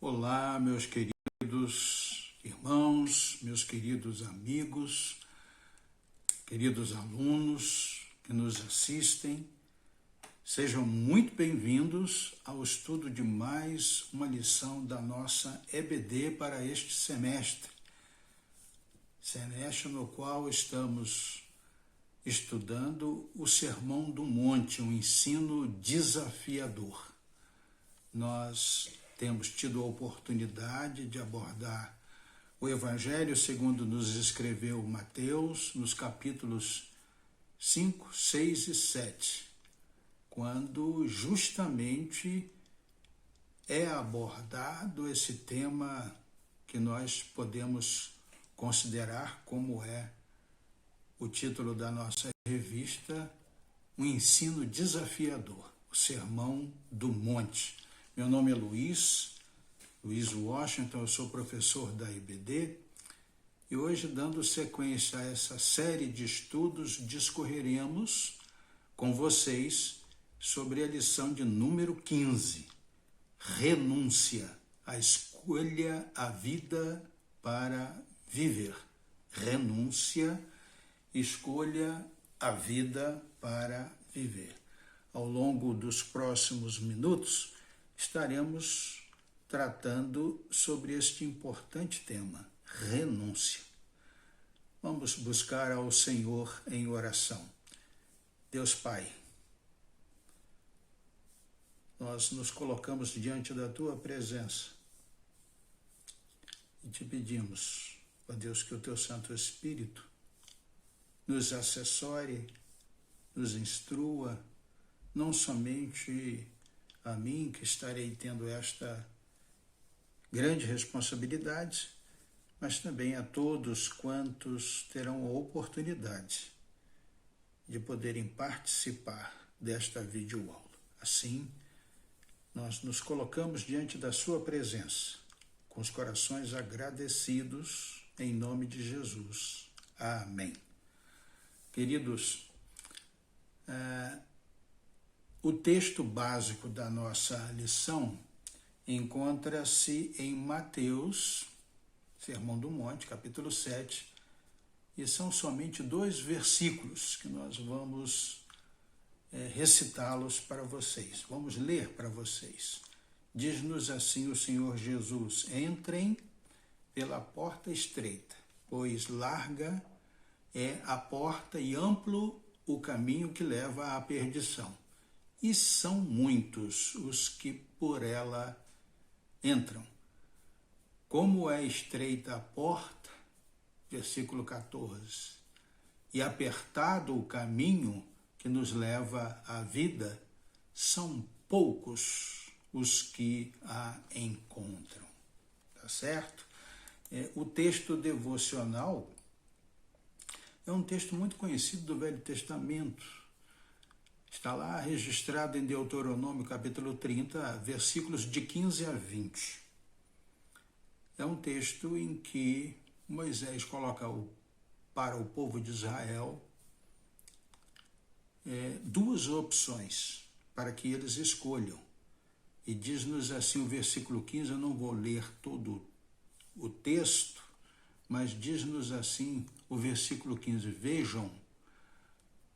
Olá, meus queridos irmãos, meus queridos amigos, queridos alunos que nos assistem. Sejam muito bem-vindos ao estudo de mais uma lição da nossa EBD para este semestre no qual estamos estudando o Sermão do Monte, um ensino desafiador. Nós temos tido a oportunidade de abordar o Evangelho segundo nos escreveu Mateus, nos capítulos 5, 6 e 7, quando justamente é abordado esse tema que nós podemos considerar como é o título da nossa revista, um ensino desafiador, o Sermão do Monte. Meu nome é Luiz Washington, eu sou professor da EBD e hoje, dando sequência a essa série de estudos, discorreremos com vocês sobre a lição de número 15, renúncia, a escolha, a vida para viver. Renúncia, escolha, a vida para viver. Ao longo dos próximos minutos, estaremos tratando sobre este importante tema, renúncia. Vamos buscar ao Senhor em oração. Deus Pai, nós nos colocamos diante da Tua presença e te pedimos, ó Deus, que o Teu Santo Espírito nos assessore, nos instrua, não somente a mim, que estarei tendo esta grande responsabilidade, mas também a todos quantos terão a oportunidade de poderem participar desta videoaula. Assim, nós nos colocamos diante da sua presença, com os corações agradecidos, em nome de Jesus. Amém. Queridos, o texto básico da nossa lição encontra-se em Mateus, Sermão do Monte, capítulo 7, e são somente 2 versículos que nós vamos recitá-los para vocês. Vamos ler para vocês. Diz-nos assim o Senhor Jesus: entrem pela porta estreita, pois larga é a porta e amplo o caminho que leva à perdição. E são muitos os que por ela entram. Como é estreita a porta, versículo 14, e apertado o caminho que nos leva à vida, são poucos os que a encontram. Tá certo? O texto devocional é um texto muito conhecido do Velho Testamento. Está lá registrado em Deuteronômio, capítulo 30, versículos de 15 a 20. É um texto em que Moisés coloca para o povo de Israel 2 opções para que eles escolham. E diz-nos assim o versículo 15, eu não vou ler todo o texto, mas diz-nos assim o versículo 15, vejam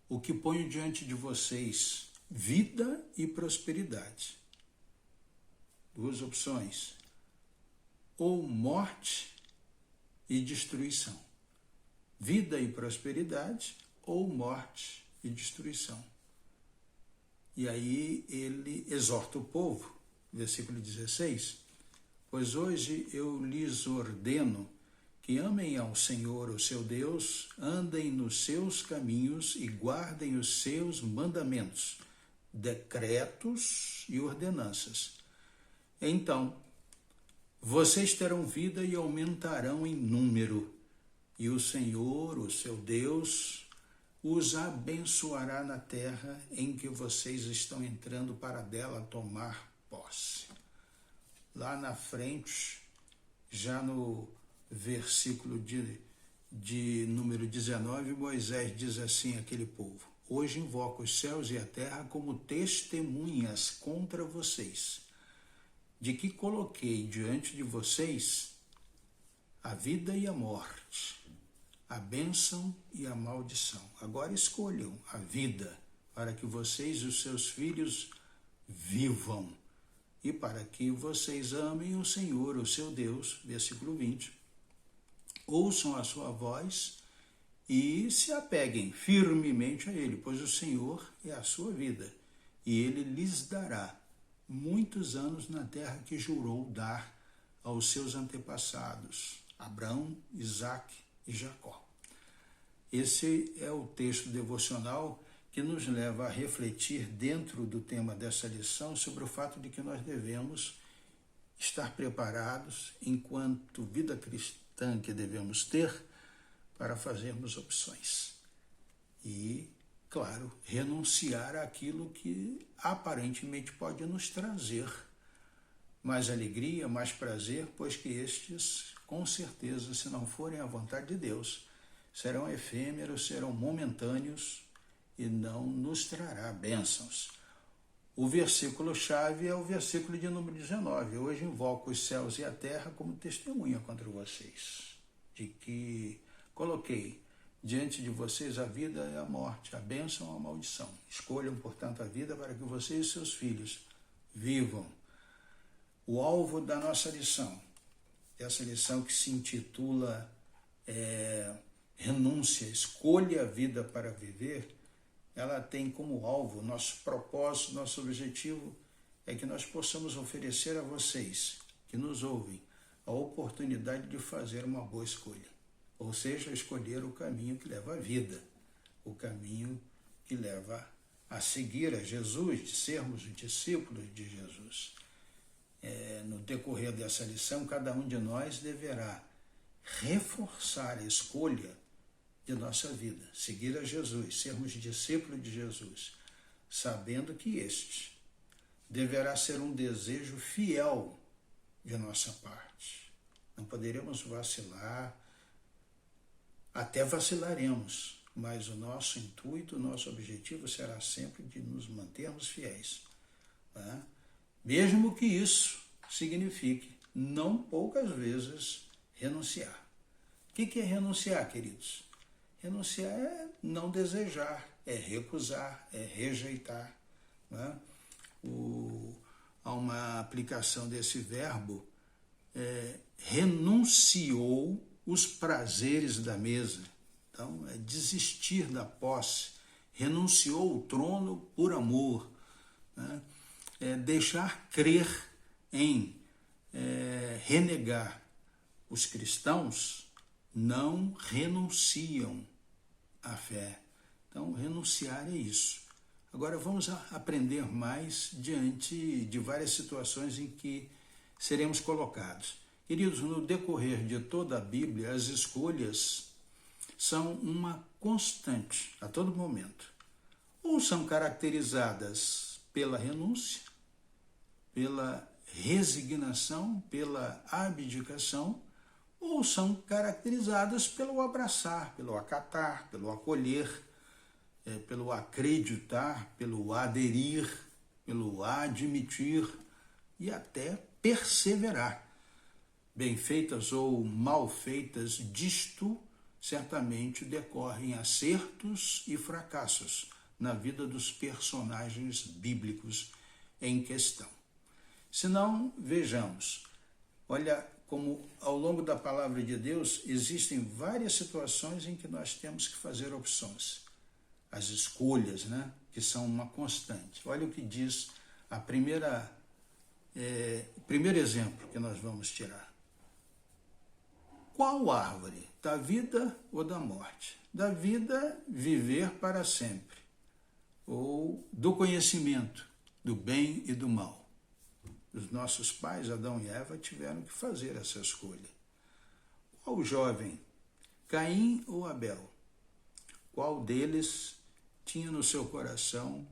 o que ponho diante de vocês, vida e prosperidade. 2 opções, ou morte e destruição. Vida e prosperidade, ou morte e destruição. E aí ele exorta o povo, versículo 16, pois hoje eu lhes ordeno que amem ao Senhor, o seu Deus, andem nos seus caminhos e guardem os seus mandamentos, decretos e ordenanças. Então, vocês terão vida e aumentarão em número, e o Senhor, o seu Deus, os abençoará na terra em que vocês estão entrando para dela tomar posse. Lá na frente, já no versículo de número 19, Moisés diz assim àquele povo: hoje invoco os céus e a terra como testemunhas contra vocês, de que coloquei diante de vocês a vida e a morte, a bênção e a maldição. Agora escolham a vida, para que vocês e os seus filhos vivam, e para que vocês amem o Senhor, o seu Deus, versículo 20. Ouçam a sua voz e se apeguem firmemente a Ele, pois o Senhor é a sua vida, e Ele lhes dará muitos anos na terra que jurou dar aos seus antepassados, Abraão, Isaque e Jacó. Esse é o texto devocional que nos leva a refletir dentro do tema dessa lição sobre o fato de que nós devemos estar preparados enquanto vida cristã que devemos ter para fazermos opções. E, claro, renunciar àquilo que aparentemente pode nos trazer mais alegria, mais prazer, pois que estes, com certeza, se não forem à vontade de Deus, serão efêmeros, serão momentâneos e não nos trará bênçãos. O versículo-chave é o versículo de número 19. Hoje invoco os céus e a terra como testemunha contra vocês, de que coloquei diante de vocês a vida e a morte, a bênção e a maldição. Escolham, portanto, a vida para que vocês e seus filhos vivam. O alvo da nossa lição, essa lição que se intitula Renúncia, escolha a vida para viver, ela tem como alvo, nosso propósito, nosso objetivo é que nós possamos oferecer a vocês, que nos ouvem, a oportunidade de fazer uma boa escolha. Ou seja, escolher o caminho que leva à vida, o caminho que leva a seguir a Jesus, de sermos os discípulos de Jesus. No decorrer dessa lição, cada um de nós deverá reforçar a escolha de nossa vida, seguir a Jesus, sermos discípulos de Jesus, sabendo que este deverá ser um desejo fiel de nossa parte. Não poderemos vacilar, até vacilaremos, mas o nosso intuito, o nosso objetivo será sempre de nos mantermos fiéis, né? Mesmo que isso signifique, não poucas vezes, renunciar. O que é renunciar, queridos? Renunciar é não desejar, é recusar, é rejeitar, né? Há uma aplicação desse verbo, renunciou os prazeres da mesa. Então, é desistir da posse, renunciou o trono por amor, né? Deixar crer em renegar. Os cristãos não renunciam à fé. Então, renunciar é isso. Agora, vamos aprender mais diante de várias situações em que seremos colocados. Queridos, no decorrer de toda a Bíblia, as escolhas são uma constante a todo momento. Ou são caracterizadas pela renúncia, pela resignação, pela abdicação, ou são caracterizadas pelo abraçar, pelo acatar, pelo acolher, pelo acreditar, pelo aderir, pelo admitir e até perseverar. Bem feitas ou mal feitas, disto certamente decorrem acertos e fracassos na vida dos personagens bíblicos em questão. Se não, vejamos, olha como ao longo da palavra de Deus existem várias situações em que nós temos que fazer opções. As escolhas, né, que são uma constante. Olha o que diz o primeiro exemplo que nós vamos tirar. Qual árvore? Da vida ou da morte? Da vida, viver para sempre. Ou do conhecimento, do bem e do mal. Os nossos pais, Adão e Eva, tiveram que fazer essa escolha. Qual jovem? Caim ou Abel? Qual deles tinha no seu coração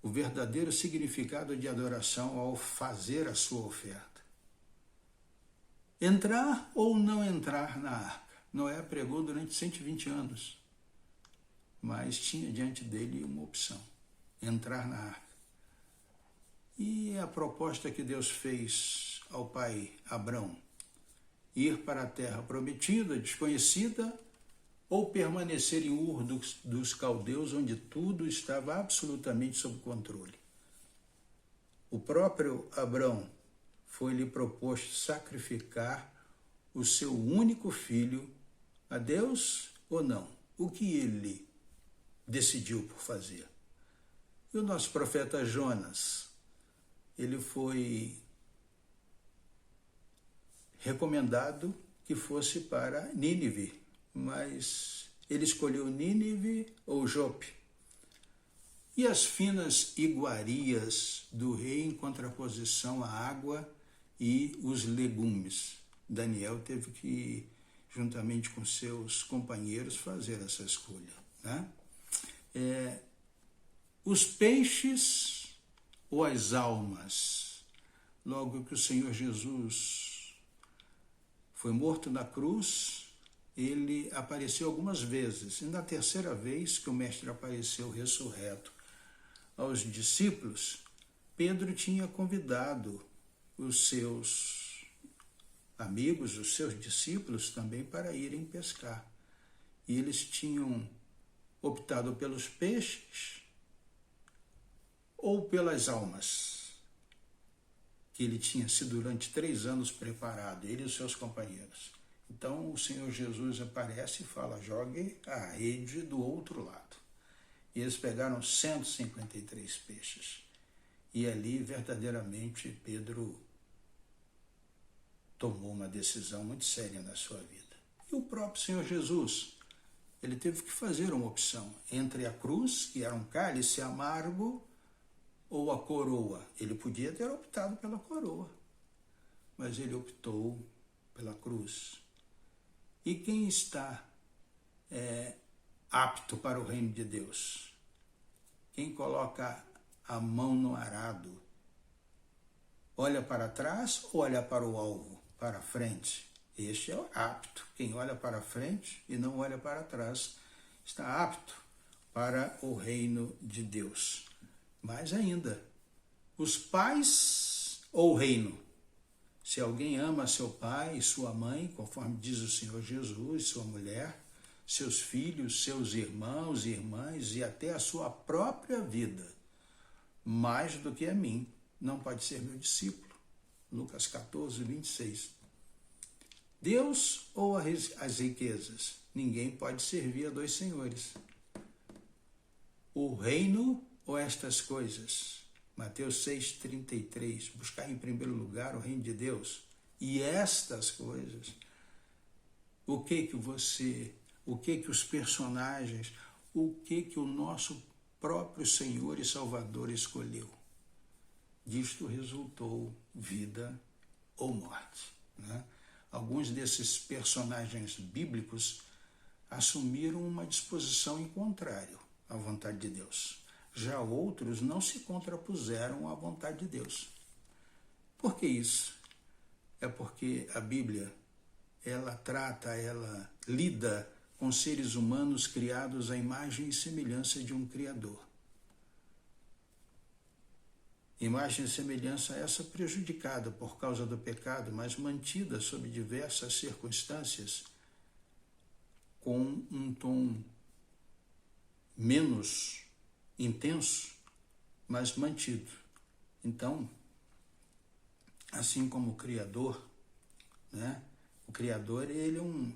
o verdadeiro significado de adoração ao fazer a sua oferta? Entrar ou não entrar na arca? Noé pregou durante 120 anos, mas tinha diante dele uma opção, entrar na arca. E a proposta que Deus fez ao pai Abrão? Ir para a terra prometida, desconhecida, ou permanecer em Ur dos caldeus, onde tudo estava absolutamente sob controle? O próprio Abrão foi-lhe proposto sacrificar o seu único filho a Deus ou não? O que ele decidiu por fazer? E o nosso profeta Jonas, ele foi recomendado que fosse para Nínive, mas ele escolheu Nínive ou Jope. E as finas iguarias do rei em contraposição à água e os legumes. Daniel teve que, juntamente com seus companheiros, fazer essa escolha, né? Os peixes ou as almas? Logo que o Senhor Jesus foi morto na cruz, ele apareceu algumas vezes. E na terceira vez que o Mestre apareceu ressurreto aos discípulos, Pedro tinha convidado os seus amigos, os seus discípulos também, para irem pescar. E eles tinham optado pelos peixes ou pelas almas, que ele tinha sido durante 3 anos preparado, ele e os seus companheiros. Então o Senhor Jesus aparece e fala: jogue a rede do outro lado. E eles pegaram 153 peixes. E ali, verdadeiramente, Pedro tomou uma decisão muito séria na sua vida. E o próprio Senhor Jesus, ele teve que fazer uma opção entre a cruz, que era um cálice amargo, ou a coroa. Ele podia ter optado pela coroa, mas ele optou pela cruz. E quem está apto para o reino de Deus? Quem coloca a mão no arado, olha para trás ou olha para o alvo, para a frente? Este é o apto. Quem olha para a frente e não olha para trás está apto para o reino de Deus. Mais ainda, os pais ou o reino? Se alguém ama seu pai e sua mãe, conforme diz o Senhor Jesus, sua mulher, seus filhos, seus irmãos e irmãs e até a sua própria vida, mais do que a mim, não pode ser meu discípulo. Lucas 14, 26. Deus ou as riquezas? Ninguém pode servir a 2 senhores. O reino ou estas coisas? Mateus 6,33. Buscar em primeiro lugar o reino de Deus. E estas coisas, o que os personagens, o que o nosso próprio Senhor e Salvador escolheu? Disto resultou vida ou morte, né? Alguns desses personagens bíblicos assumiram uma disposição em contrário à vontade de Deus. Já outros não se contrapuseram à vontade de Deus. Por que isso? É porque a Bíblia, ela lida com seres humanos criados à imagem e semelhança de um Criador. Imagem e semelhança essa prejudicada por causa do pecado, mas mantida sob diversas circunstâncias, com um tom menos intenso, mas mantido. Então, assim como o Criador, né? O Criador, ele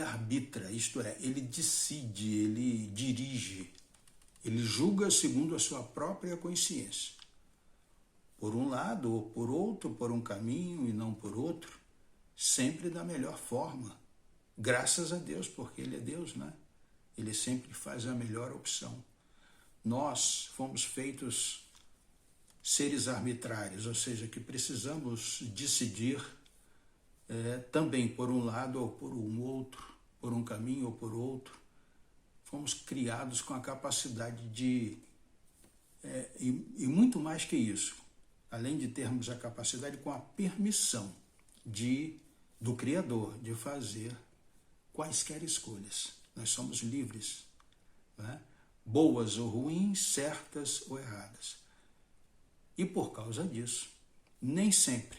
arbitra, isto é, ele decide, ele dirige, ele julga segundo a sua própria consciência. Por um lado ou por outro, por um caminho e não por outro, sempre da melhor forma. Graças a Deus, porque ele é Deus, né? Ele sempre faz a melhor opção. Nós fomos feitos seres arbitrários, ou seja, que precisamos decidir também por um lado ou por um outro, por um caminho ou por outro. Fomos criados com a capacidade de, e muito mais que isso, além de termos a capacidade, com a permissão do Criador de fazer quaisquer escolhas. Nós somos livres, né? Boas ou ruins, certas ou erradas. E por causa disso, nem sempre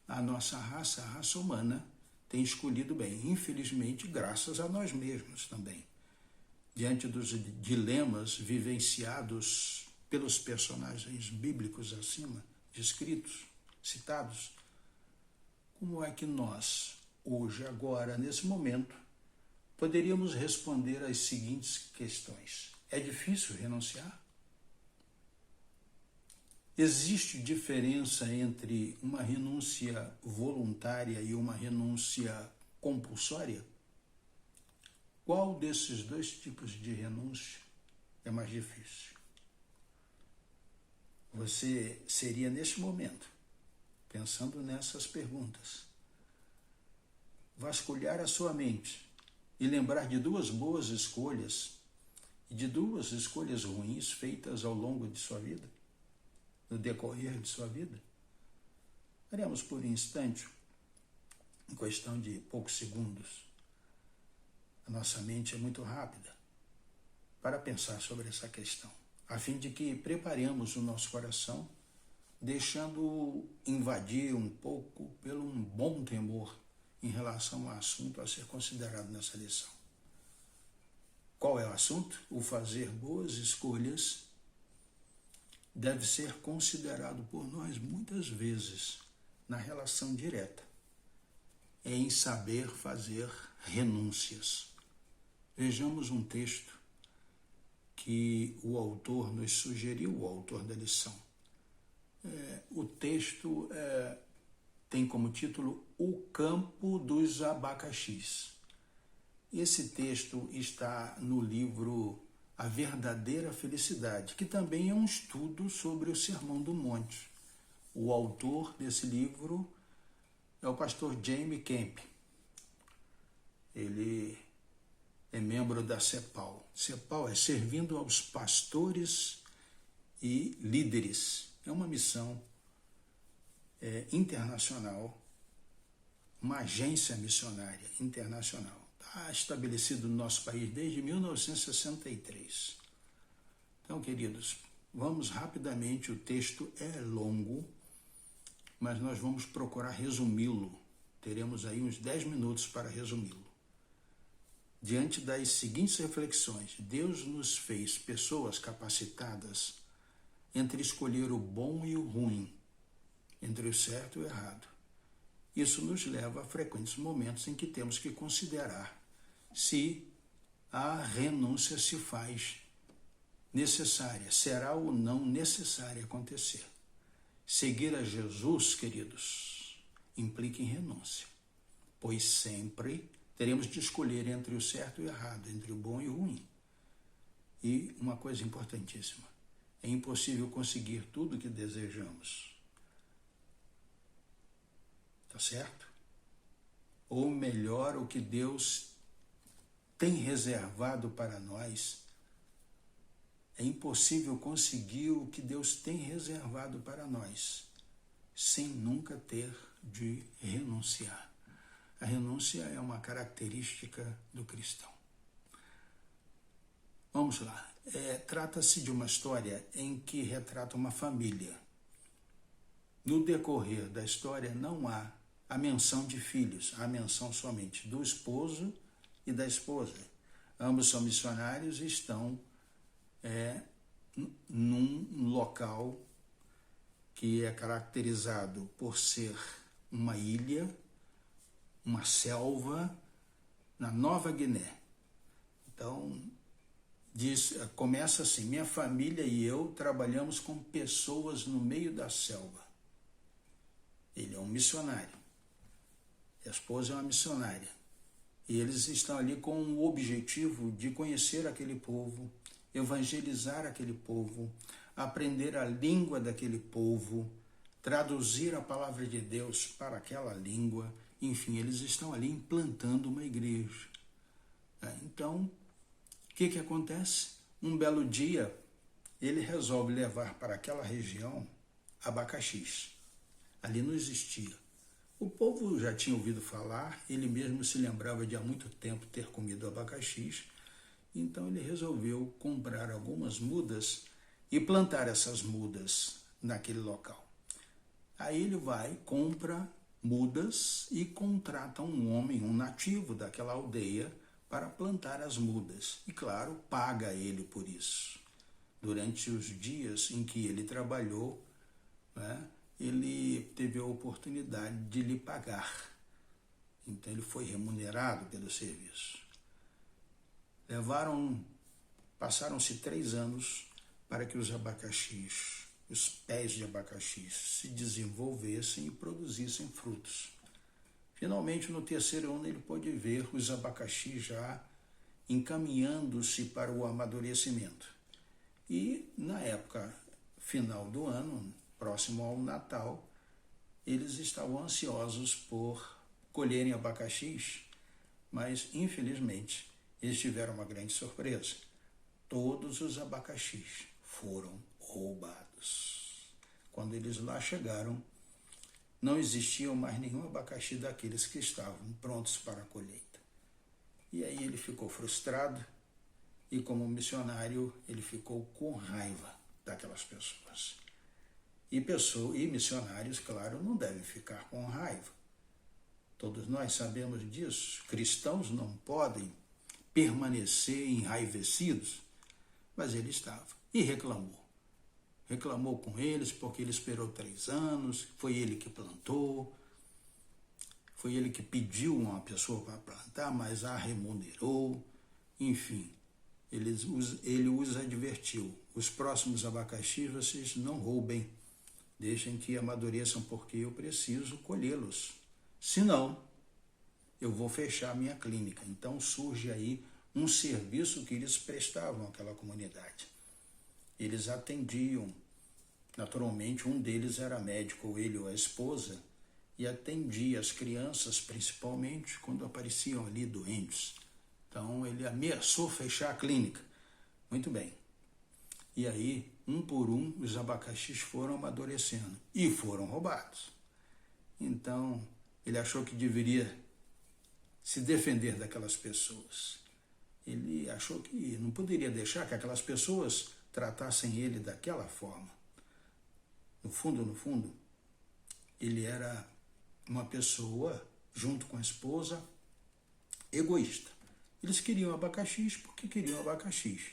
a nossa raça, a raça humana, tem escolhido bem. Infelizmente, graças a nós mesmos também. Diante dos dilemas vivenciados pelos personagens bíblicos acima, descritos, citados, como é que nós, hoje, agora, nesse momento, poderíamos responder às seguintes questões? É difícil renunciar? Existe diferença entre uma renúncia voluntária e uma renúncia compulsória? Qual desses dois tipos de renúncia é mais difícil? Você seria, neste momento, pensando nessas perguntas, vasculhar a sua mente e lembrar de duas boas escolhas e de duas escolhas ruins feitas ao longo de sua vida, no decorrer de sua vida? Faremos por um instante, em questão de poucos segundos. A nossa mente é muito rápida para pensar sobre essa questão, a fim de que preparemos o nosso coração, deixando-o invadir um pouco pelo um bom temor em relação ao assunto a ser considerado nessa lição. Qual é o assunto? O fazer boas escolhas deve ser considerado por nós muitas vezes na relação direta, em saber fazer renúncias. Vejamos um texto que o autor nos sugeriu, o autor da lição. O texto tem como título O Campo dos Abacaxis. Esse texto está no livro A Verdadeira Felicidade, que também é um estudo sobre o Sermão do Monte. O autor desse livro é o pastor Jaime Camp. Ele é membro da CEPAL. CEPAL é Servindo aos Pastores e Líderes. É uma missão internacional, uma agência missionária internacional. Está estabelecido no nosso país desde 1963. Então, queridos, vamos rapidamente, o texto é longo, mas nós vamos procurar resumi-lo. Teremos aí uns 10 minutos para resumi-lo. Diante das seguintes reflexões, Deus nos fez pessoas capacitadas entre escolher o bom e o ruim, entre o certo e o errado. Isso nos leva a frequentes momentos em que temos que considerar se a renúncia se faz necessária, será ou não necessária acontecer. Seguir a Jesus, queridos, implica em renúncia, pois sempre teremos de escolher entre o certo e o errado, entre o bom e o ruim. E uma coisa importantíssima, é impossível conseguir tudo o que desejamos. Tá certo? Ou melhor, o que Deus tem reservado para nós, é impossível conseguir o que Deus tem reservado para nós, sem nunca ter de renunciar. A renúncia é uma característica do cristão. Vamos lá. Trata-se de uma história em que retrata uma família. No decorrer da história não há a menção de filhos, há a menção somente do esposo e da esposa. Ambos são missionários e estão num local que é caracterizado por ser uma ilha, uma selva, na Nova Guiné. Então, começa assim: minha família e eu trabalhamos com pessoas no meio da selva. Ele é um missionário, a esposa é uma missionária, e eles estão ali com o objetivo de conhecer aquele povo, evangelizar aquele povo, aprender a língua daquele povo, traduzir a palavra de Deus para aquela língua. Enfim, eles estão ali implantando uma igreja. Então, o que acontece? Um belo dia, ele resolve levar para aquela região abacaxis. Ali não existia. O povo já tinha ouvido falar, ele mesmo se lembrava de há muito tempo ter comido abacaxis, então ele resolveu comprar algumas mudas e plantar essas mudas naquele local. Aí ele vai, compra mudas e contrata um homem, um nativo daquela aldeia, para plantar as mudas. E, claro, paga ele por isso. Durante os dias em que ele trabalhou, né, ele teve a oportunidade de lhe pagar. Então, ele foi remunerado pelo serviço. Passaram-se 3 anos para que os abacaxis, os pés de abacaxis, se desenvolvessem e produzissem frutos. Finalmente, no 3º ano, ele pôde ver os abacaxis já encaminhando-se para o amadurecimento. E, na época final do ano, próximo ao Natal, eles estavam ansiosos por colherem abacaxis, mas, infelizmente, eles tiveram uma grande surpresa. Todos os abacaxis foram roubados. Quando eles lá chegaram, não existiam mais nenhum abacaxi daqueles que estavam prontos para a colheita. E aí ele ficou frustrado e, como missionário, ele ficou com raiva daquelas pessoas. E missionários, claro, não devem ficar com raiva. Todos nós sabemos disso. Cristãos não podem permanecer enraivecidos, mas ele estava e reclamou. Reclamou com eles porque ele esperou 3 anos, foi ele que plantou, foi ele que pediu uma pessoa para plantar, mas a remunerou, enfim, ele os advertiu. Os próximos abacaxis vocês não roubem, deixem que amadureçam porque eu preciso colhê-los, senão eu vou fechar a minha clínica. Então surge aí um serviço que eles prestavam àquela comunidade. Eles atendiam, naturalmente um deles era médico, ou ele ou a esposa, e atendia as crianças principalmente quando apareciam ali doentes. Então ele ameaçou fechar a clínica. Muito bem. E aí, um por um, os abacaxis foram amadurecendo e foram roubados. Então ele achou que deveria se defender daquelas pessoas. Ele achou que não poderia deixar que aquelas pessoas tratassem ele daquela forma. No fundo, ele era uma pessoa, junto com a esposa, egoísta. Eles queriam abacaxis porque queriam abacaxis.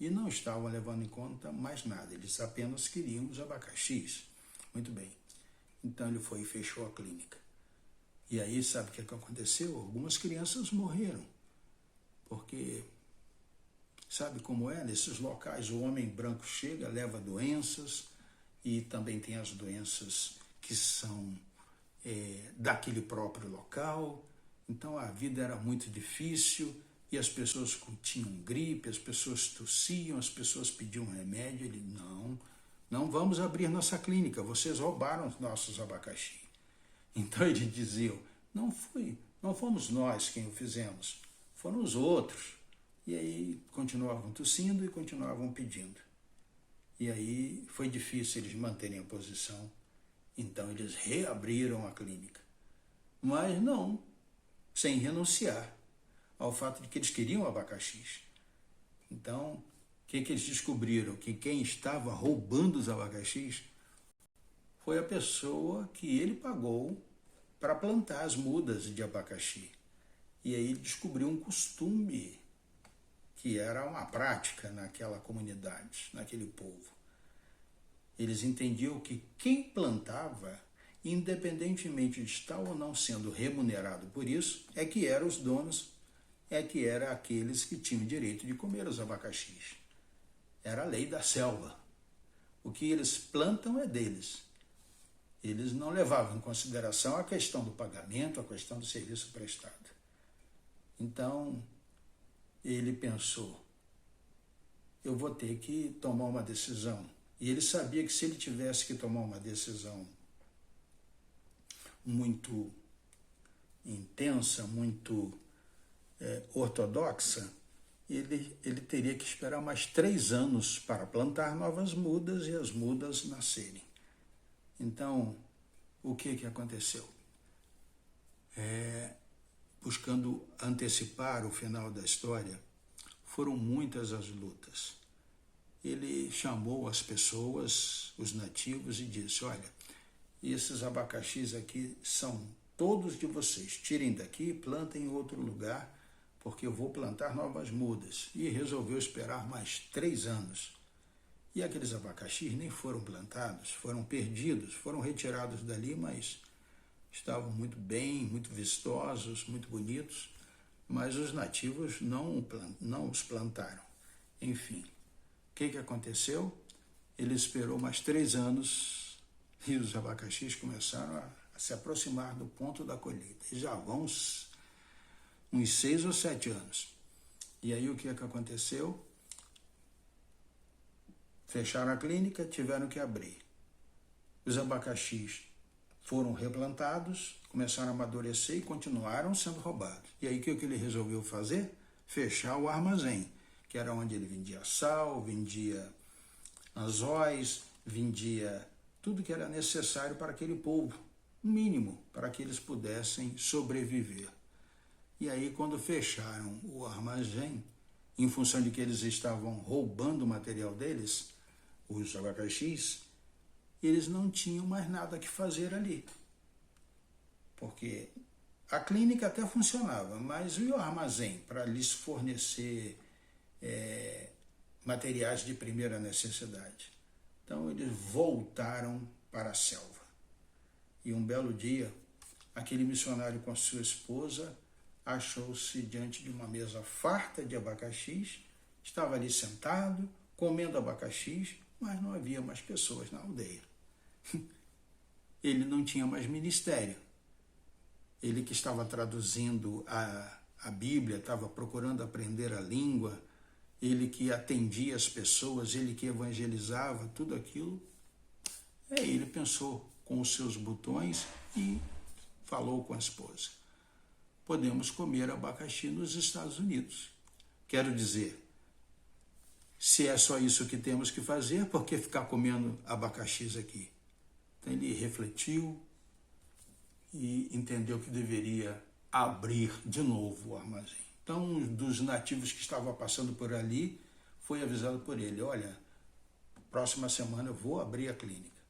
E não estavam levando em conta mais nada. Eles apenas queriam os abacaxis. Muito bem. Então ele foi e fechou a clínica. E aí, sabe o que aconteceu? Algumas crianças morreram. Porque, sabe como é? Nesses locais, o homem branco chega, leva doenças, e também tem as doenças que são daquele próprio local. Então a vida era muito difícil e as pessoas tinham gripe, as pessoas tossiam, as pessoas pediam remédio. Ele, não vamos abrir nossa clínica, vocês roubaram os nossos abacaxi. Então eles diziam, não fomos nós quem o fizemos, foram os outros. E aí continuavam tossindo e continuavam pedindo. E aí foi difícil eles manterem a posição. Então eles reabriram a clínica. Mas não, sem renunciar ao fato de que eles queriam abacaxis. Então, o que eles descobriram? Que quem estava roubando os abacaxis foi a pessoa que ele pagou para plantar as mudas de abacaxi. E aí ele descobriu um costume que era uma prática naquela comunidade, naquele povo. Eles entendiam que quem plantava, independentemente de estar ou não sendo remunerado por isso, é que eram os donos, é que eram aqueles que tinham o direito de comer os abacaxis. Era a lei da selva. O que eles plantam é deles. Eles não levavam em consideração a questão do pagamento, a questão do serviço prestado. Então, ele pensou, eu vou ter que tomar uma decisão. E ele sabia que se ele tivesse que tomar uma decisão muito intensa, muito ortodoxa, ele teria que esperar mais 3 anos para plantar novas mudas e as mudas nascerem. Então, o que aconteceu? Buscando antecipar o final da história, foram muitas as lutas. ele chamou as pessoas, os nativos, e disse: olha, esses abacaxis aqui são todos de vocês, tirem daqui e plantem em outro lugar, porque eu vou plantar novas mudas. E resolveu esperar mais 3 anos. E aqueles abacaxis nem foram plantados, foram perdidos, foram retirados dali, mas estavam muito bem, muito vistosos, muito bonitos, mas os nativos não os plantaram. Enfim, o que aconteceu? Ele esperou mais 3 anos e os abacaxis começaram a se aproximar do ponto da colheita. E já vão uns 6 ou 7 anos. E aí o que aconteceu? Fecharam a clínica, tiveram que abrir. Os abacaxis foram replantados, começaram a amadurecer e continuaram sendo roubados. E aí o que ele resolveu fazer? Fechar o armazém, que era onde ele vendia sal, vendia anzóis, vendia tudo que era necessário para aquele povo, o mínimo, para que eles pudessem sobreviver. E aí, quando fecharam o armazém, em função de que eles estavam roubando o material deles, os abacaxis, eles não tinham mais nada que fazer ali. Porque a clínica até funcionava, mas e o armazém para lhes fornecer materiais de primeira necessidade? Então eles voltaram para a selva. E um belo dia, aquele missionário com a sua esposa achou-se diante de uma mesa farta de abacaxis, estava ali sentado, comendo abacaxis, mas não havia mais pessoas na aldeia. Ele não tinha mais ministério. Ele que estava traduzindo a Bíblia, estava procurando aprender a língua, ele que atendia as pessoas, ele que evangelizava, tudo aquilo. Ele pensou com os seus botões e falou com a esposa: podemos comer abacaxi nos Estados Unidos. Quero dizer, se é só isso que temos que fazer, por que ficar comendo abacaxis aqui? Então ele refletiu e entendeu que deveria abrir de novo o armazém. Então, um dos nativos que estava passando por ali foi avisado por ele: olha, próxima semana eu vou abrir a clínica.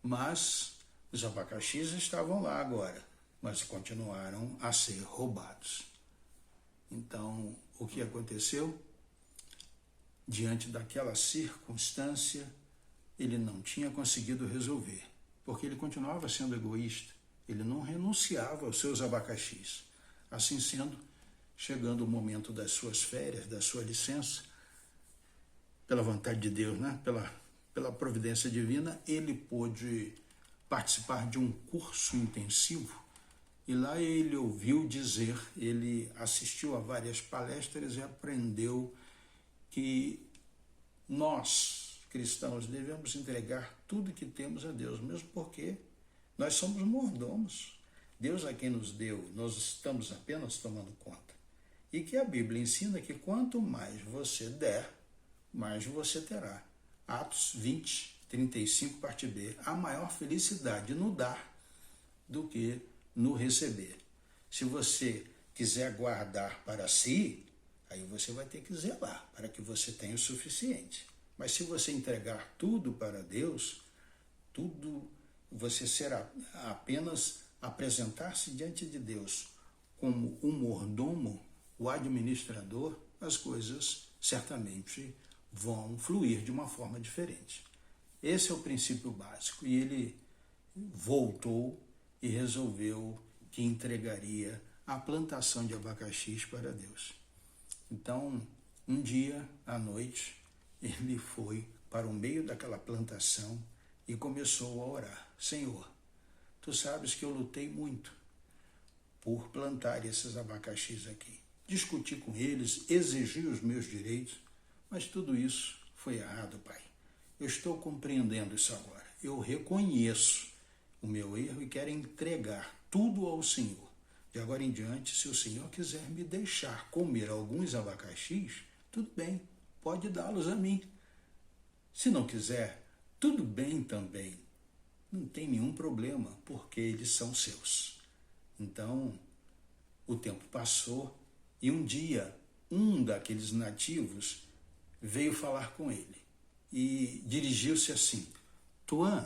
Mas os abacaxis estavam lá agora, mas continuaram a ser roubados. Então, o que aconteceu? Diante daquela circunstância, ele não tinha conseguido resolver, porque ele continuava sendo egoísta, ele não renunciava aos seus abacaxis. Assim sendo, chegando o momento das suas férias, da sua licença, pela vontade de Deus, né? pela providência divina, ele pôde participar de um curso intensivo. E lá ele ouviu dizer, ele assistiu a várias palestras e aprendeu que nós, cristãos, devemos entregar tudo que temos a Deus, mesmo porque nós somos mordomos. Deus é quem nos deu, nós estamos apenas tomando conta. E que a Bíblia ensina que quanto mais você der, mais você terá. Atos 20, 35, parte B. Há maior felicidade no dar do que no receber. Se você quiser guardar para si, aí você vai ter que zelar para que você tenha o suficiente. Mas se você entregar tudo para Deus, tudo, você será apenas apresentar-se diante de Deus como o mordomo, o administrador, as coisas certamente vão fluir de uma forma diferente. Esse é o princípio básico. E ele voltou e resolveu que entregaria a plantação de abacaxis para Deus. Então, um dia, à noite, ele foi para o meio daquela plantação e começou a orar: Senhor, tu sabes que eu lutei muito por plantar esses abacaxis aqui. Discuti com eles, exigi os meus direitos, mas tudo isso foi errado, Pai. Eu estou compreendendo isso agora. Eu reconheço o meu erro e quero entregar tudo ao Senhor. De agora em diante, se o Senhor quiser me deixar comer alguns abacaxis, tudo bem, pode dá-los a mim. Se não quiser, tudo bem também. Não tem nenhum problema, porque eles são seus. Então, o tempo passou e um dia, um daqueles nativos veio falar com ele. e dirigiu-se assim: Tuan,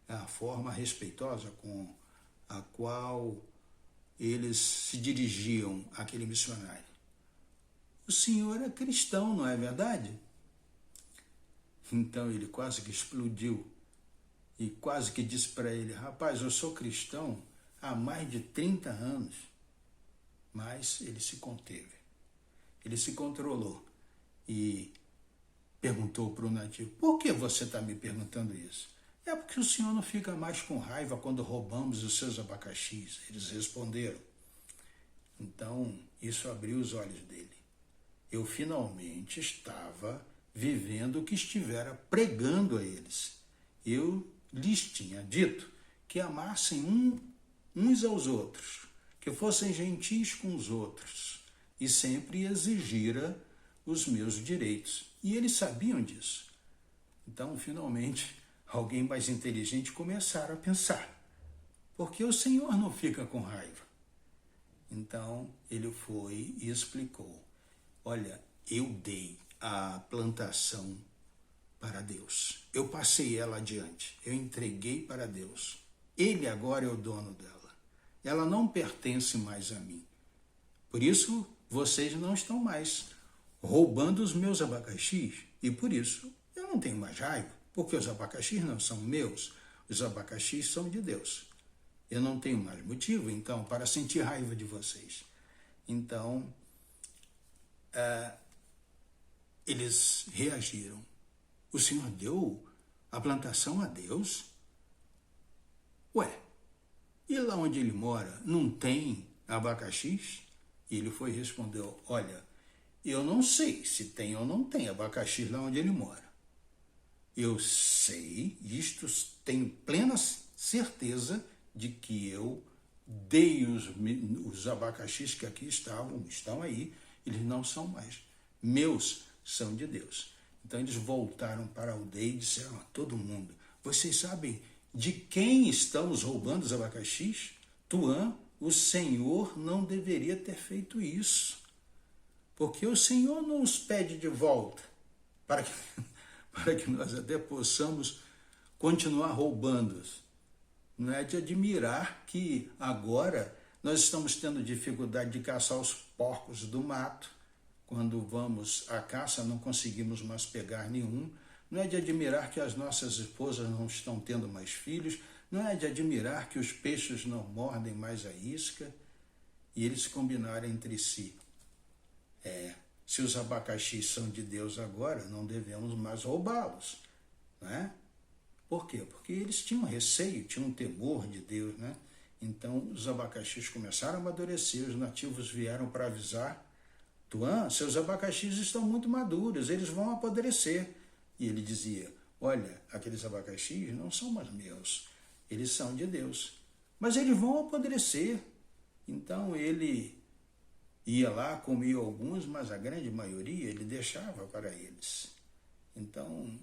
é a forma respeitosa com a qual eles se dirigiam àquele missionário. O senhor é cristão, não é verdade? Então ele quase que explodiu e quase que disse para ele: rapaz, eu sou cristão há mais de 30 anos. Mas ele se conteve, ele se controlou e perguntou para o nativo: por que você está me perguntando isso? É porque o senhor não fica mais com raiva quando roubamos os seus abacaxis. Eles responderam. Então isso abriu os olhos dele. Eu finalmente estava vivendo o que estivera pregando a eles. Eu lhes tinha dito que amassem uns aos outros, que fossem gentis com os outros e sempre exigira os meus direitos. E eles sabiam disso. Então, finalmente, alguém mais inteligente começaram a pensar: por que o Senhor não fica com raiva? Então, ele foi e explicou: olha, eu dei a plantação para Deus. Eu passei ela adiante. Eu entreguei para Deus. Ele agora é o dono dela. Ela não pertence mais a mim. Por isso, vocês não estão mais roubando os meus abacaxis. E por isso, eu não tenho mais raiva, porque os abacaxis não são meus. Os abacaxis são de Deus. Eu não tenho mais motivo, então, para sentir raiva de vocês. Então, eles reagiram. O Senhor deu a plantação a Deus? Ué, e lá onde ele mora, não tem abacaxis? E ele foi e respondeu: olha, eu não sei se tem ou não tem abacaxis lá onde ele mora. Eu sei, tenho plena certeza de que eu dei os abacaxis que aqui estão aí, eles não são mais meus, são de Deus. Então eles voltaram para a aldeia e disseram a todo mundo: vocês sabem de quem estamos roubando os abacaxis? Tuan, o Senhor não deveria ter feito isso, porque o Senhor não os pede de volta para que nós até possamos continuar roubando-os. Não é de admirar que agora nós estamos tendo dificuldade de caçar os porcos do mato. Quando vamos à caça, não conseguimos mais pegar nenhum. Não é de admirar que as nossas esposas não estão tendo mais filhos. Não é de admirar que os peixes não mordem mais a isca. E eles combinaram entre si: se os abacaxis são de Deus agora, não devemos mais roubá-los, né? Por quê? Porque eles tinham receio, tinham temor de Deus, né? Então os abacaxis começaram a amadurecer, os nativos vieram para avisar: Tuan, seus abacaxis estão muito maduros, eles vão apodrecer. E ele dizia: olha, aqueles abacaxis não são mais meus, eles são de Deus, mas eles vão apodrecer. Então ele ia lá, comia alguns, mas a grande maioria ele deixava para eles. Então,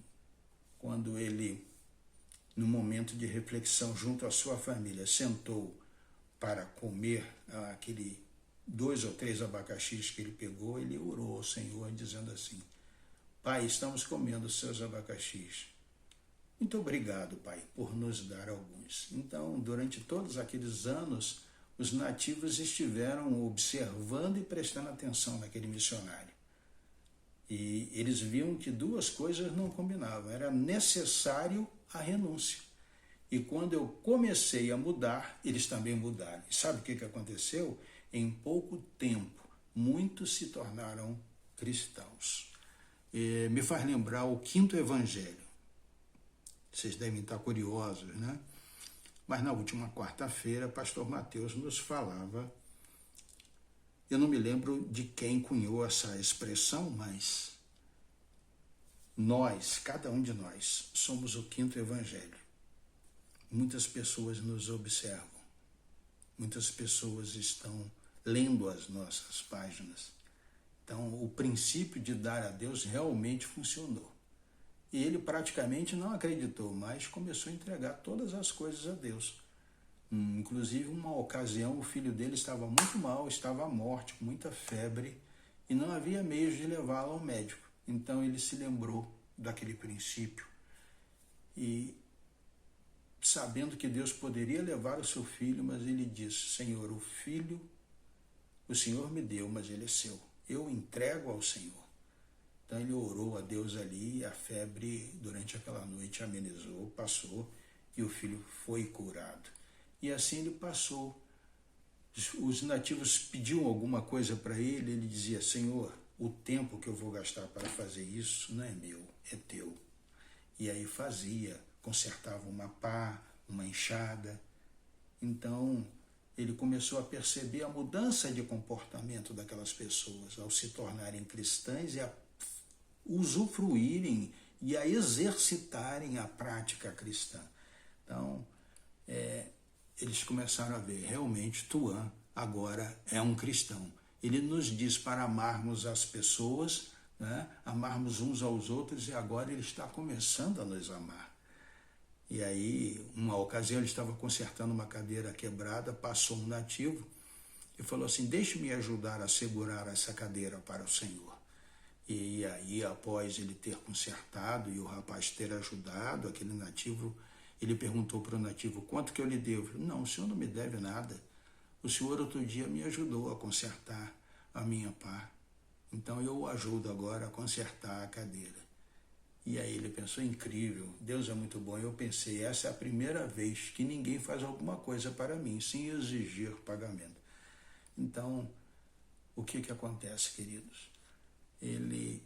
quando ele, no momento de reflexão junto à sua família, sentou para comer aquele 2 ou 3 abacaxis que ele pegou, ele orou ao Senhor dizendo assim: Pai, estamos comendo os seus abacaxis. Muito obrigado, Pai, por nos dar alguns. Então, durante todos aqueles anos, os nativos estiveram observando e prestando atenção naquele missionário. E eles viam que 2 coisas não combinavam. Era necessário a renúncia. E quando eu comecei a mudar, eles também mudaram. E sabe o que aconteceu? Em pouco tempo, muitos se tornaram cristãos. Me faz lembrar o 5º evangelho. Vocês devem estar curiosos, né? Mas na última quarta-feira, pastor Mateus nos falava, eu não me lembro de quem cunhou essa expressão, mas nós, cada um de nós, somos o 5º evangelho. Muitas pessoas nos observam, muitas pessoas estão lendo as nossas páginas. Então, o princípio de dar a Deus realmente funcionou. E ele praticamente não acreditou, mas começou a entregar todas as coisas a Deus. Inclusive, uma ocasião, o filho dele estava muito mal, estava à morte, com muita febre, e não havia meios de levá-lo ao médico. Então, ele se lembrou daquele princípio e sabendo que Deus poderia levar o seu filho, mas ele disse: Senhor, o filho o Senhor me deu, mas ele é seu. Eu entrego ao Senhor. Então ele orou a Deus ali, e a febre durante aquela noite amenizou, passou, e o filho foi curado. E assim ele passou. Os nativos pediam alguma coisa para ele, ele dizia: Senhor, o tempo que eu vou gastar para fazer isso não é meu, é teu. E aí fazia, consertava uma pá, uma enxada. Então ele começou a perceber a mudança de comportamento daquelas pessoas ao se tornarem cristãs e a usufruírem e a exercitarem a prática cristã. Então, eles começaram a ver, realmente, Tuan agora é um cristão. Ele nos diz para amarmos as pessoas, né? Amarmos uns aos outros, e agora ele está começando a nos amar. E aí, uma ocasião, ele estava consertando uma cadeira quebrada, passou um nativo e falou assim: deixe-me ajudar a segurar essa cadeira para o Senhor. E aí, após ele ter consertado e o rapaz ter ajudado, aquele nativo, ele perguntou para o nativo: quanto que eu lhe devo? Ele falou: não, o senhor não me deve nada. O senhor outro dia me ajudou a consertar a minha pá. Então eu o ajudo agora a consertar a cadeira. E aí ele pensou: incrível, Deus é muito bom. Eu pensei: essa é a primeira vez que ninguém faz alguma coisa para mim sem exigir pagamento. Então, o que acontece, queridos? Ele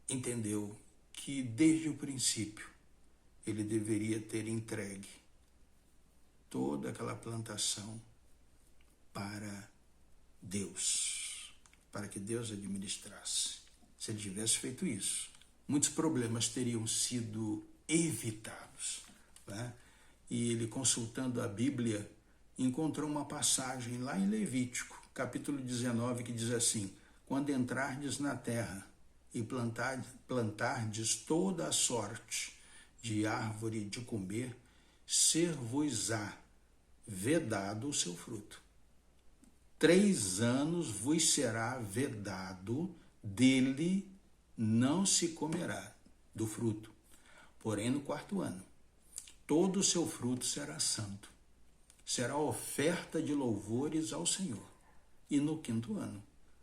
entendeu que desde o princípio ele deveria ter entregue toda aquela plantação para Deus, para que Deus administrasse. Se ele tivesse feito isso, muitos problemas teriam sido evitados, né? E ele, consultando a Bíblia, encontrou uma passagem lá em Levítico, capítulo 19, que diz assim: quando entrardes na terra e plantardes toda a sorte de árvore de comer, ser-vos-á vedado o seu fruto. 3 anos vos será vedado, dele não se comerá do fruto. Porém, no 4º ano, todo o seu fruto será santo. Será oferta de louvores ao Senhor. E no 5º ano,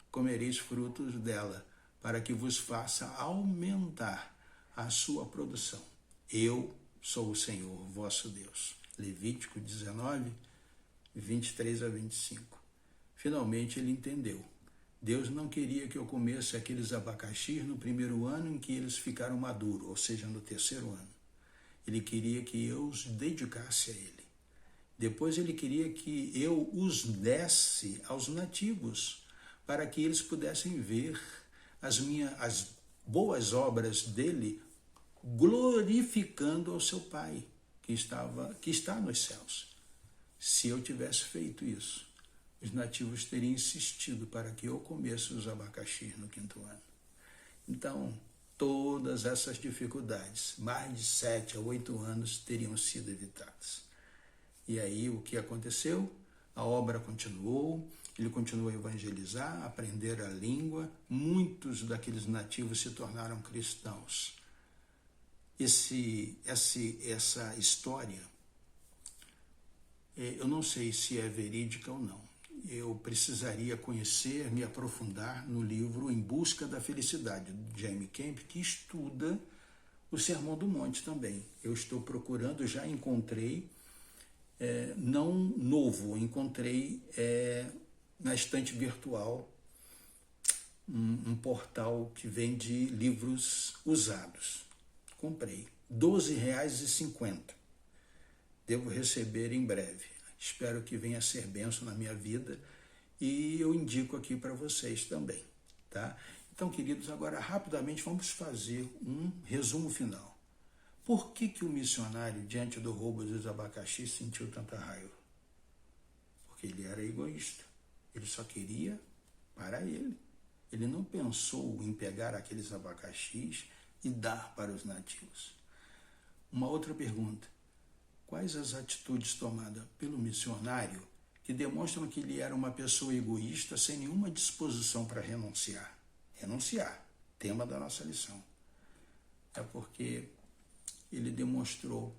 comereis frutos dela, para que vos faça aumentar a sua produção. Eu sou o Senhor, vosso Deus. Levítico 19, 23 a 25. Finalmente ele entendeu. Deus não queria que eu comesse aqueles abacaxis no 1º ano em que eles ficaram maduros, ou seja, no 3º ano. Ele queria que eu os dedicasse a ele. Depois ele queria que eu os desse aos nativos, para que eles pudessem ver as boas obras dele, glorificando ao seu Pai, que está nos céus. Se eu tivesse feito isso, os nativos teriam insistido para que eu comesse os abacaxis no 5º ano. Então, todas essas dificuldades, mais de 7 a 8 anos, teriam sido evitadas. E aí, o que aconteceu? A obra continuou, ele continuou a evangelizar, a aprender a língua, muitos daqueles nativos se tornaram cristãos. Essa história, eu não sei se é verídica ou não. Eu precisaria conhecer, me aprofundar no livro Em Busca da Felicidade, de Jaime Camp, que estuda o Sermão do Monte também. Eu estou procurando, já encontrei, não novo, encontrei na estante virtual um portal que vende livros usados. Comprei, R$ 12,50. Devo receber em breve. Espero que venha a ser bênção na minha vida e eu indico aqui para vocês também, tá? Então, queridos, agora rapidamente vamos fazer um resumo final. Por que o missionário, diante do roubo dos abacaxis, sentiu tanta raiva? Porque ele era egoísta. Ele só queria para ele. Ele não pensou em pegar aqueles abacaxis e dar para os nativos. Uma outra pergunta: quais as atitudes tomadas pelo missionário que demonstram que ele era uma pessoa egoísta sem nenhuma disposição para renunciar? Renunciar, tema da nossa lição. é porque ele demonstrou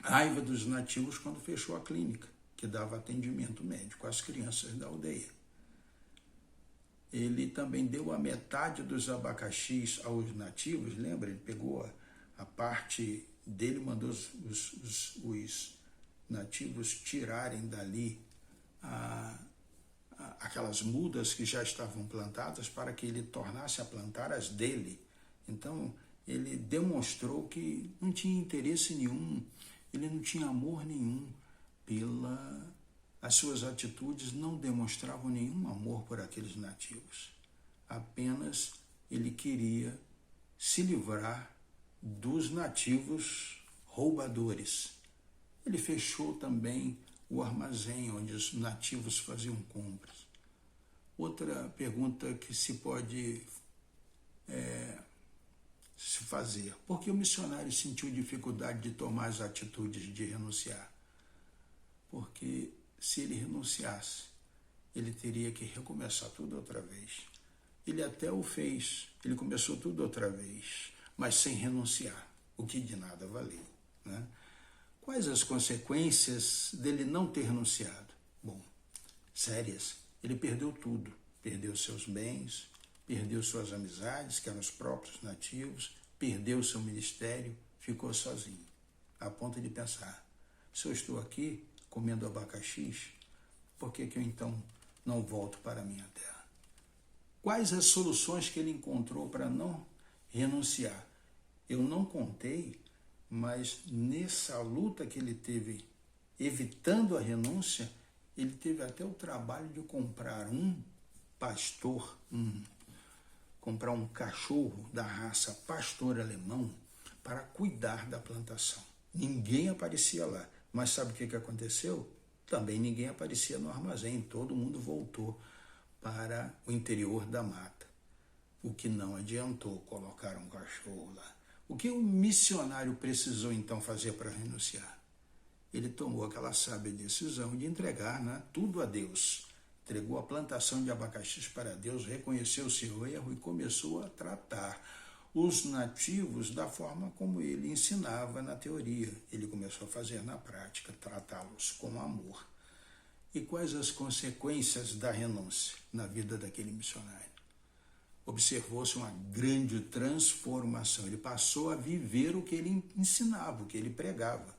raiva dos nativos quando fechou a clínica, que dava atendimento médico às crianças da aldeia. Ele também deu a metade dos abacaxis aos nativos, lembra? Ele pegou a parte dele, mandou os nativos tirarem dali aquelas mudas que já estavam plantadas para que ele tornasse a plantar as dele. Então, ele demonstrou que não tinha interesse nenhum, ele não tinha amor nenhum as suas atitudes não demonstravam nenhum amor por aqueles nativos. Apenas ele queria se livrar dos nativos roubadores. Ele fechou também o armazém onde os nativos faziam compras. Outra pergunta que se pode se fazer: por que o missionário sentiu dificuldade de tomar as atitudes de renunciar? Porque se ele renunciasse, ele teria que recomeçar tudo outra vez. Ele até o fez, ele começou tudo outra vez, mas sem renunciar, o que de nada valeu, né? Quais as consequências dele não ter renunciado? Bom, sérias. Ele perdeu tudo, perdeu seus bens, perdeu suas amizades, que eram os próprios nativos, perdeu seu ministério, ficou sozinho, a ponto de pensar: se eu estou aqui comendo abacaxis, por que eu então não volto para a minha terra? Quais as soluções que ele encontrou para não renunciar? Eu não contei, mas nessa luta que ele teve, evitando a renúncia, ele teve até o trabalho de comprar um pastor, comprar um cachorro da raça pastor alemão para cuidar da plantação. Ninguém aparecia lá. Mas sabe o que aconteceu? Também ninguém aparecia no armazém, todo mundo voltou para o interior da mata. O que não adiantou colocar um cachorro lá. O que o missionário precisou então fazer para renunciar? Ele tomou aquela sábia decisão de entregar, né, tudo a Deus. Entregou a plantação de abacaxis para Deus, reconheceu o seu erro e começou a tratar os nativos da forma como ele ensinava na teoria. Ele começou a fazer na prática, tratá-los com amor. E quais as consequências da renúncia na vida daquele missionário? Observou-se uma grande transformação. Ele passou a viver o que ele ensinava, o que ele pregava.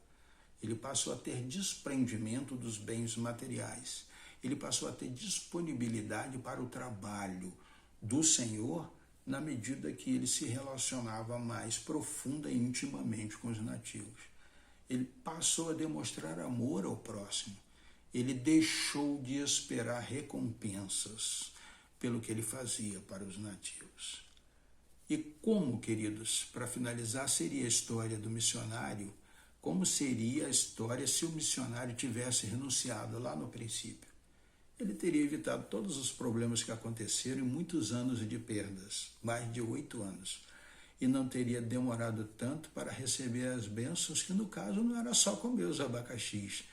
Ele passou a ter desprendimento dos bens materiais. Ele passou a ter disponibilidade para o trabalho do Senhor, na medida que ele se relacionava mais profunda e intimamente com os nativos. Ele passou a demonstrar amor ao próximo. Ele deixou de esperar recompensas pelo que ele fazia para os nativos. E como, queridos, para finalizar, seria a história do missionário? Como seria a história se o missionário tivesse renunciado lá no princípio? Ele teria evitado todos os problemas que aconteceram em muitos anos de perdas, mais de 8 anos, e não teria demorado tanto para receber as bênçãos, que no caso não era só comer os abacaxis,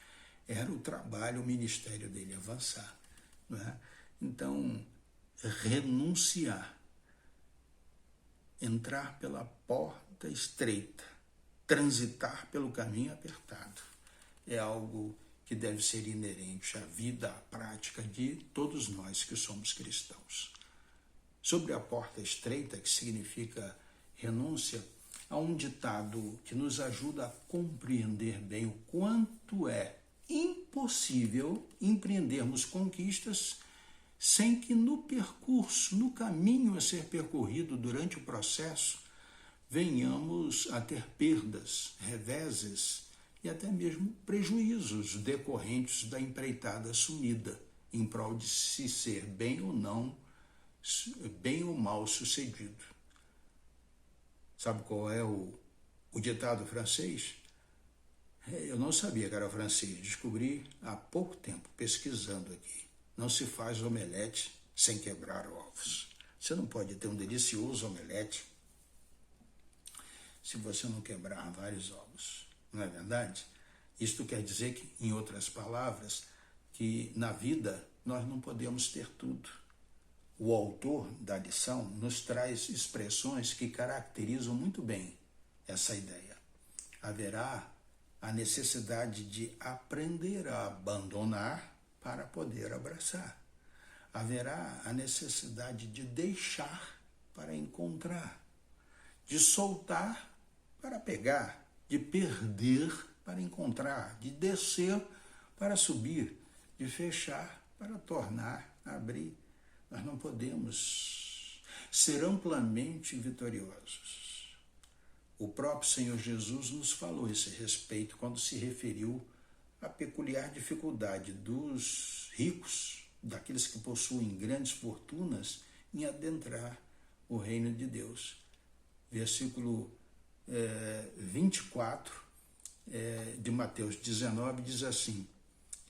era o trabalho, o ministério dele avançar, não é? Então, renunciar, entrar pela porta estreita, transitar pelo caminho apertado, é algo que deve ser inerente à vida, à prática de todos nós que somos cristãos. Sobre a porta estreita, que significa renúncia, há um ditado que nos ajuda a compreender bem o quanto é impossível empreendermos conquistas sem que no percurso, no caminho a ser percorrido durante o processo, venhamos a ter perdas, reveses e até mesmo prejuízos decorrentes da empreitada assumida, em prol de se ser bem ou mal sucedido. Sabe qual é o ditado francês? Eu não sabia que era francês, descobri há pouco tempo, pesquisando aqui. Não se faz omelete sem quebrar ovos. Você não pode ter um delicioso omelete se você não quebrar vários ovos. Não é verdade? Isto quer dizer que, em outras palavras, que na vida nós não podemos ter tudo. o autor da lição nos traz expressões que caracterizam muito bem essa ideia. Haverá a necessidade de aprender a abandonar para poder abraçar. Haverá a necessidade de deixar para encontrar, de soltar para pegar, de perder para encontrar, de descer para subir, de fechar para tornar a abrir. Nós não podemos ser amplamente vitoriosos. O próprio Senhor Jesus nos falou a esse respeito quando se referiu à peculiar dificuldade dos ricos, daqueles que possuem grandes fortunas, em adentrar o reino de Deus. Versículo 24 de Mateus 19 diz assim: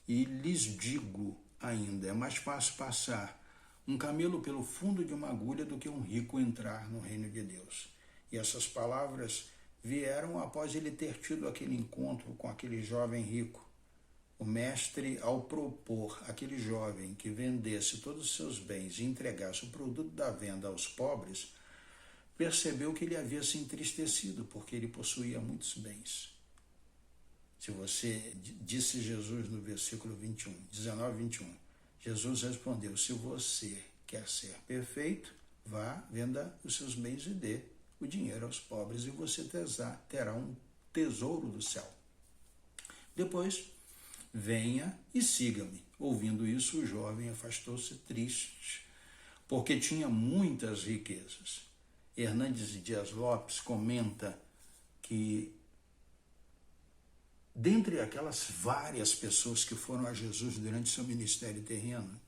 e lhes digo ainda, é mais fácil passar um camelo pelo fundo de uma agulha do que um rico entrar no reino de Deus. E essas palavras vieram após ele ter tido aquele encontro com aquele jovem rico. O mestre, ao propor àquele jovem que vendesse todos os seus bens e entregasse o produto da venda aos pobres, percebeu que ele havia se entristecido porque ele possuía muitos bens. Se você, disse Jesus no versículo 19, 21, Jesus respondeu: se você quer ser perfeito, vá, venda os seus bens e dê o dinheiro aos pobres e você terá um tesouro do céu. Depois, venha e siga-me. Ouvindo isso, o jovem afastou-se triste, porque tinha muitas riquezas. Hernandes Dias Lopes comenta que, dentre aquelas várias pessoas que foram a Jesus durante seu ministério terreno,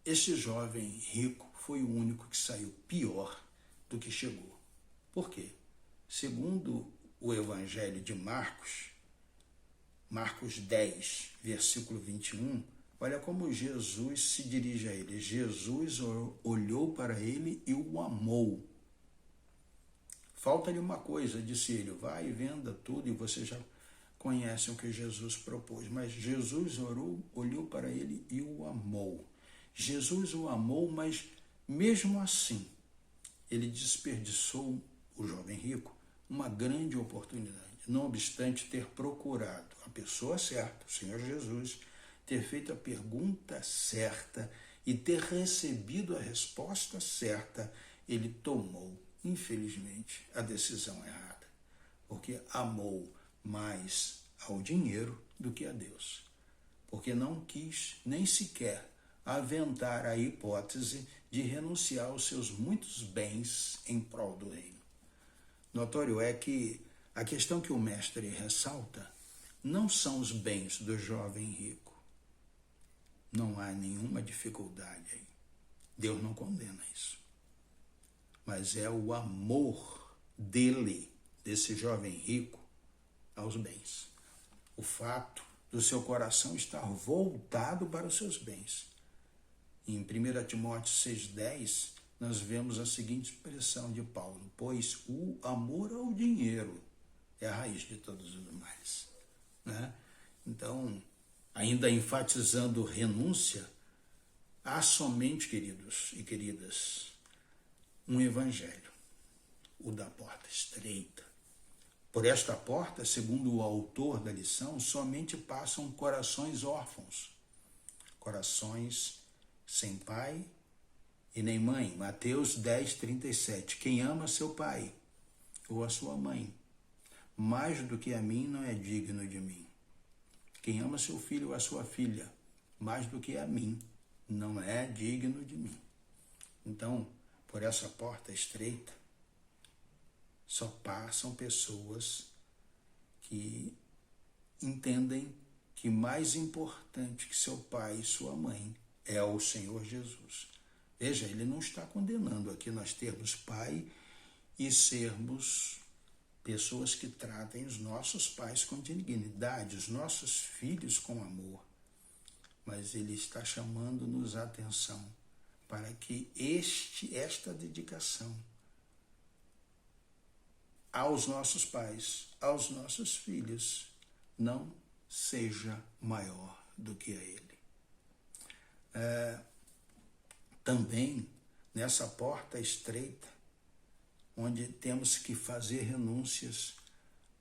esse jovem rico foi o único que saiu pior do que chegou. Por quê? Segundo o Evangelho de Marcos 10, versículo 21, olha como Jesus se dirige a ele. Jesus olhou para ele e o amou. Falta-lhe uma coisa, disse ele: vai e venda tudo, e você já conhece o que Jesus propôs. Mas Jesus olhou para ele e o amou. Jesus o amou, mas mesmo assim, ele desperdiçou, o jovem rico, uma grande oportunidade. Não obstante ter procurado a pessoa certa, o Senhor Jesus, ter feito a pergunta certa e ter recebido a resposta certa, ele tomou, infelizmente, a decisão errada, porque amou mais ao dinheiro do que a Deus, porque não quis nem sequer aventar a hipótese de renunciar aos seus muitos bens em prol do reino. Notório é que a questão que o mestre ressalta não são os bens do jovem rico. Não há nenhuma dificuldade aí. Deus não condena isso. Mas é o amor dele, desse jovem rico, aos bens. O fato do seu coração estar voltado para os seus bens. Em 1 Timóteo 6,10, nós vemos a seguinte expressão de Paulo: pois o amor ao dinheiro é a raiz de todos os males. Né? Então, ainda enfatizando renúncia, há somente, queridos e queridas, um evangelho, o da porta estreita. Por esta porta, segundo o autor da lição, somente passam corações órfãos, corações sem pai e nem mãe. Mateus 10, 37. Quem ama seu pai ou a sua mãe mais do que a mim não é digno de mim. Quem ama seu filho ou a sua filha mais do que a mim não é digno de mim. Então, por essa porta estreita, só passam pessoas que entendem que mais importante que seu pai e sua mãe é o Senhor Jesus. Veja, ele não está condenando aqui nós termos pai e sermos pessoas que tratem os nossos pais com dignidade, os nossos filhos com amor. Mas ele está chamando-nos a atenção para que esta dedicação aos nossos pais, aos nossos filhos, não seja maior do que a ele. Também nessa porta estreita, onde temos que fazer renúncias,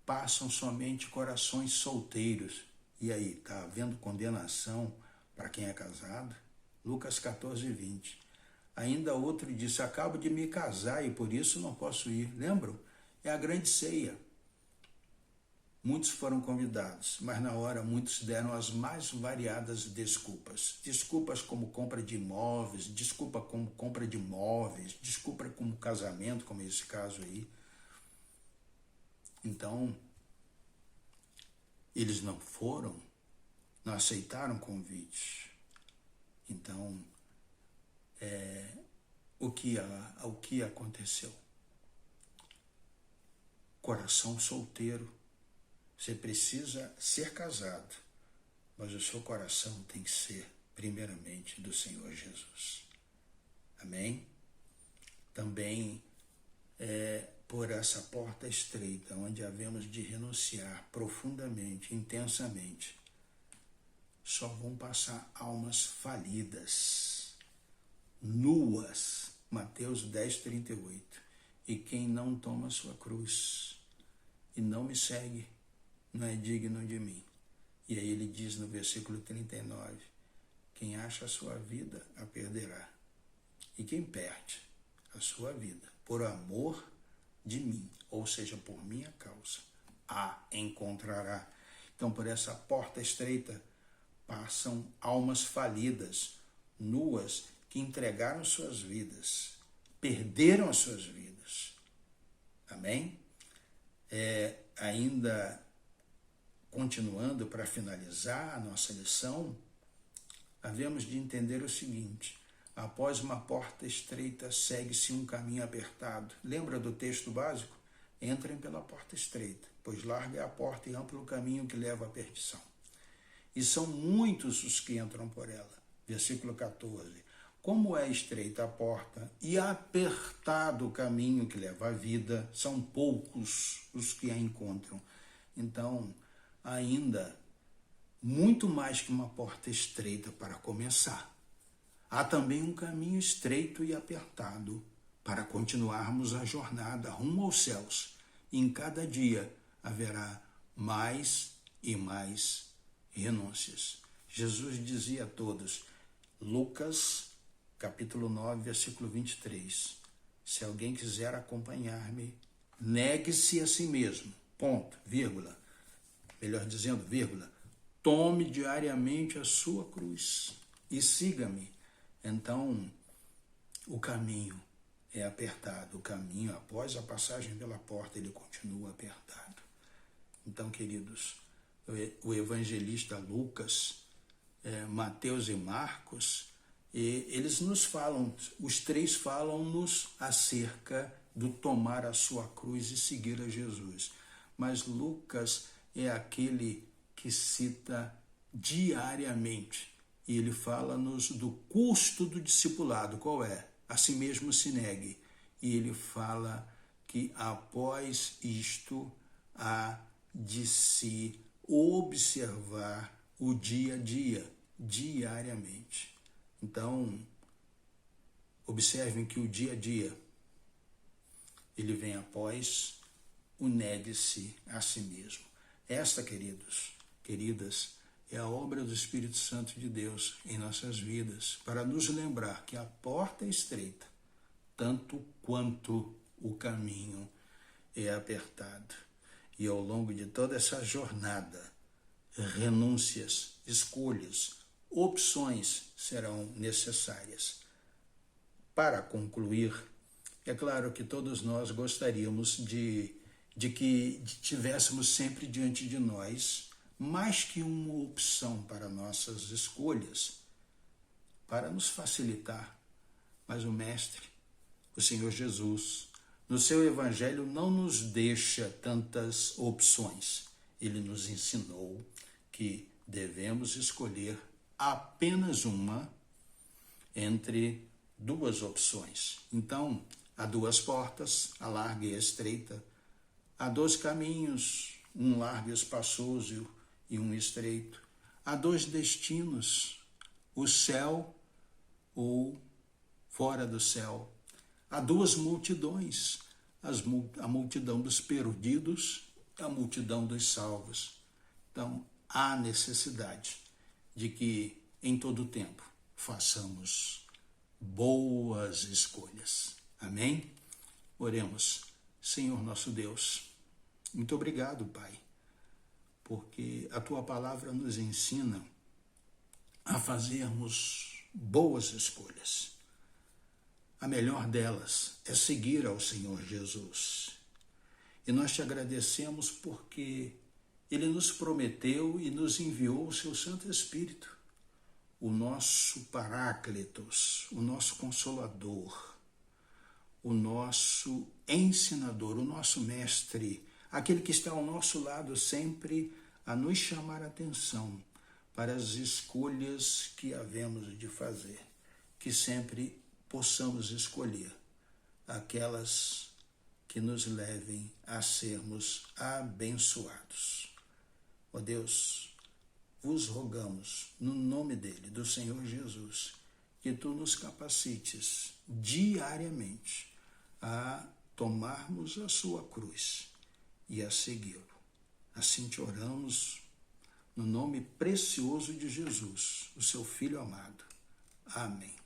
passam somente corações solteiros. E aí, está havendo condenação para quem é casado? Lucas 14, 20. Ainda outro disse, acabo de me casar e por isso não posso ir. Lembram? É a grande ceia. Muitos foram convidados, mas na hora muitos deram as mais variadas desculpas. Desculpas como compra de imóveis, desculpa como compra de móveis, desculpa como casamento, como esse caso aí. Então, eles não foram, não aceitaram o convite. Então, o que aconteceu? Coração solteiro. Você precisa ser casado, mas o seu coração tem que ser, primeiramente, do Senhor Jesus. Amém? Também por essa porta estreita, onde havemos de renunciar profundamente, intensamente, só vão passar almas falidas, nuas. Mateus 10, 38. E quem não toma sua cruz e não me segue, não é digno de mim. E aí ele diz no versículo 39, quem acha a sua vida, a perderá. E quem perde a sua vida, por amor de mim, ou seja, por minha causa, a encontrará. Então, por essa porta estreita, passam almas falidas, nuas, que entregaram suas vidas, perderam as suas vidas. Amém? Ainda continuando para finalizar a nossa lição, havemos de entender o seguinte, após uma porta estreita, segue-se um caminho apertado. Lembra do texto básico? Entrem pela porta estreita, pois larga é a porta e amplo o caminho que leva à perdição. E são muitos os que entram por ela. Versículo 14. Como é estreita a porta e apertado o caminho que leva à vida, são poucos os que a encontram. Então, ainda, muito mais que uma porta estreita para começar. Há também um caminho estreito e apertado para continuarmos a jornada rumo aos céus. E em cada dia haverá mais e mais renúncias. Jesus dizia a todos, Lucas capítulo 9, versículo 23, se alguém quiser acompanhar-me, negue-se a si mesmo, ponto, vírgula, melhor dizendo, vírgula, tome diariamente a sua cruz e siga-me. Então, o caminho é apertado, o caminho após a passagem pela porta, ele continua apertado. Então, queridos, o evangelista Lucas, Mateus e Marcos, eles nos falam, os três falam-nos acerca do tomar a sua cruz e seguir a Jesus. Mas Lucas é aquele que cita diariamente. E ele fala-nos do custo do discipulado. Qual é? A si mesmo se negue. E ele fala que após isto há de se observar o dia a dia, diariamente. Então, observem que o dia a dia, ele vem após o negue-se a si mesmo. Esta, queridos, queridas, é a obra do Espírito Santo de Deus em nossas vidas, para nos lembrar que a porta é estreita, tanto quanto o caminho é apertado. E ao longo de toda essa jornada, renúncias, escolhas, opções serão necessárias. Para concluir, é claro que todos nós gostaríamos de que tivéssemos sempre diante de nós mais que uma opção para nossas escolhas, para nos facilitar. Mas o Mestre, o Senhor Jesus, no seu Evangelho não nos deixa tantas opções. Ele nos ensinou que devemos escolher apenas uma entre duas opções. Então, há duas portas, a larga e a estreita. Há dois caminhos, um largo e espaçoso e um estreito. Há dois destinos, o céu ou fora do céu. Há duas multidões, a multidão dos perdidos e a multidão dos salvos. Então, há necessidade de que, em todo tempo, façamos boas escolhas. Amém? Oremos. Senhor nosso Deus, muito obrigado, Pai, porque a Tua palavra nos ensina a fazermos boas escolhas. A melhor delas é seguir ao Senhor Jesus. E nós te agradecemos porque Ele nos prometeu e nos enviou o Seu Santo Espírito, o nosso Paráclitos, o nosso Consolador, o nosso ensinador, o nosso mestre, aquele que está ao nosso lado sempre a nos chamar a atenção para as escolhas que havemos de fazer, que sempre possamos escolher aquelas que nos levem a sermos abençoados. Ó Deus, vos rogamos, no nome dele, do Senhor Jesus, que tu nos capacites diariamente a tomarmos a sua cruz e a segui-lo. Assim te oramos, no nome precioso de Jesus, o seu Filho amado. Amém.